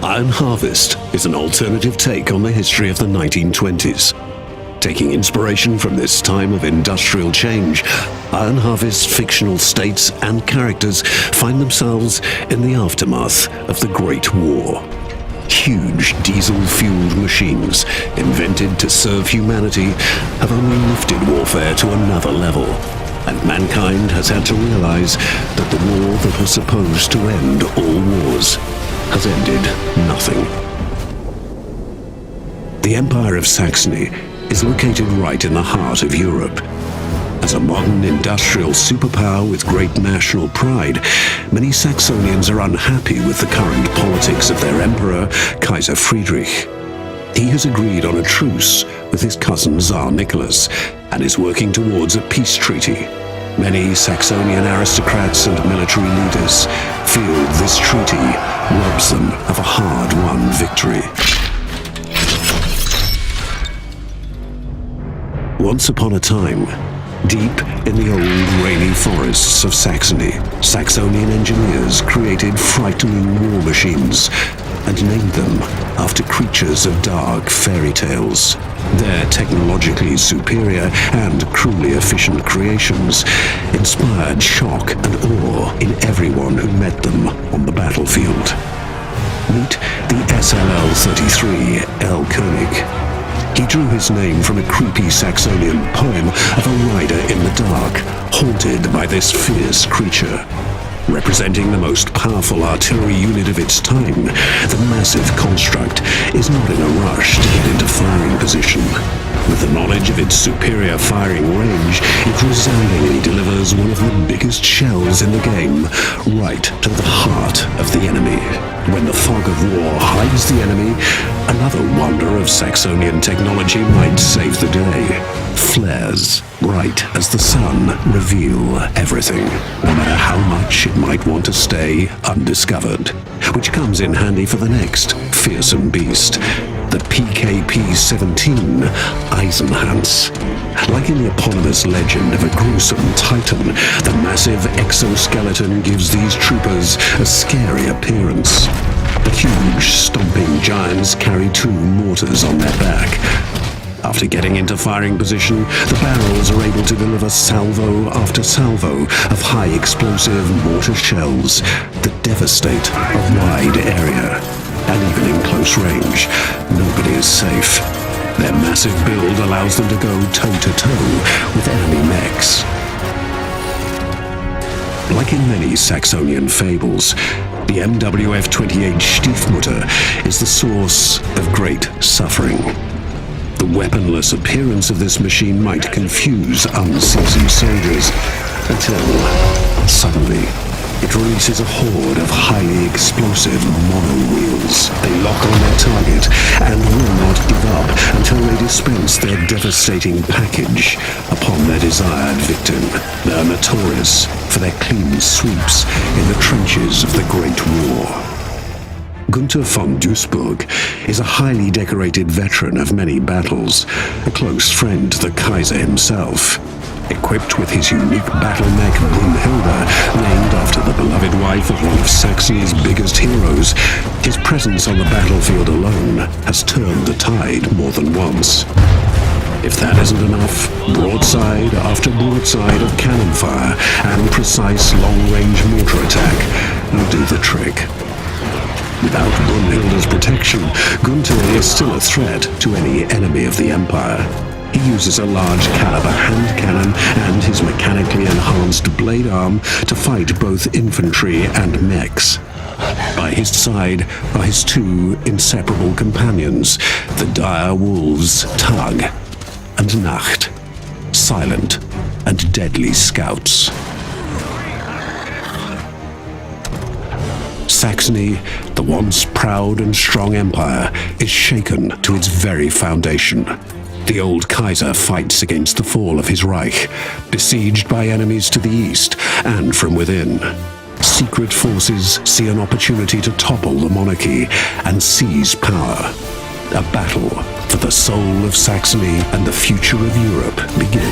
Iron Harvest is an alternative take on the history of the 1920s. Taking inspiration from this time of industrial change, Iron Harvest's fictional states and characters find themselves in the aftermath of the Great War. Huge diesel-fueled machines, invented to serve humanity, have only lifted warfare to another level, and mankind has had to realize that the war that was supposed to end all wars has ended nothing. The Empire of Saxony is located right in the heart of Europe. As a modern industrial superpower with great national pride, many Saxonians are unhappy with the current politics of their emperor, Kaiser Friedrich. He has agreed on a truce with his cousin Tsar Nicholas and is working towards a peace treaty. Many Saxonian aristocrats and military leaders feel this treaty robs them of a hard-won victory. Once upon a time, deep in the old rainy forests of Saxony, Saxonian engineers created frightening war machines and named them after creatures of dark fairy tales. Their technologically superior and cruelly efficient creations inspired shock and awe in everyone who met them on the battlefield. Meet the SLL-33 L. Koenig. He drew his name from a creepy Saxonian poem of a rider in the dark, haunted by this fierce creature. Representing the most powerful artillery unit of its time, the massive construct is not in a rush to get into firing position. With the knowledge of its superior firing range, it resoundingly delivers one of the biggest shells in the game, right to the heart of the enemy. When the fog of war hides the enemy, another wonder of Saxonian technology might save the day. Flares, bright as the sun, reveal everything, no matter how much it might want to stay undiscovered, which comes in handy for the next fearsome beast, the PKP-17 Eisenhans. Like in the eponymous legend of a gruesome titan, the massive exoskeleton gives these troopers a scary appearance. The huge, stomping giants carry 2 mortars on their back. After getting into firing position, the barrels are able to deliver salvo after salvo of high explosive mortar shells that devastate a wide area. And even in close range, nobody is safe. Their massive build allows them to go toe-to-toe with enemy mechs. Like in many Saxonian fables, the MWF-28 Stiefmutter is the source of great suffering. The weaponless appearance of this machine might confuse unseasoned soldiers until, suddenly, it releases a horde of highly explosive monowheels. They lock on their target and will not give up until they dispense their devastating package upon their desired victim. They are notorious for their clean sweeps in the trenches of the Great War. Gunther von Duisburg is a highly decorated veteran of many battles, a close friend to the Kaiser himself. Equipped with his unique battle mech Brunhilde, named after the beloved wife of one of Saxony's biggest heroes, his presence on the battlefield alone has turned the tide more than once. If that isn't enough, broadside after broadside of cannon fire and precise long-range mortar attack will do the trick. Without Brunhilde's protection, Gunther is still a threat to any enemy of the Empire. He uses a large caliber hand cannon and his mechanically enhanced blade arm to fight both infantry and mechs. By his side are his 2 inseparable companions, the dire wolves Tag and Nacht, silent and deadly scouts. Saxony, the once proud and strong empire, is shaken to its very foundation. The old Kaiser fights against the fall of his Reich, besieged by enemies to the east and from within. Secret forces see an opportunity to topple the monarchy and seize power. A battle for the soul of Saxony and the future of Europe begins.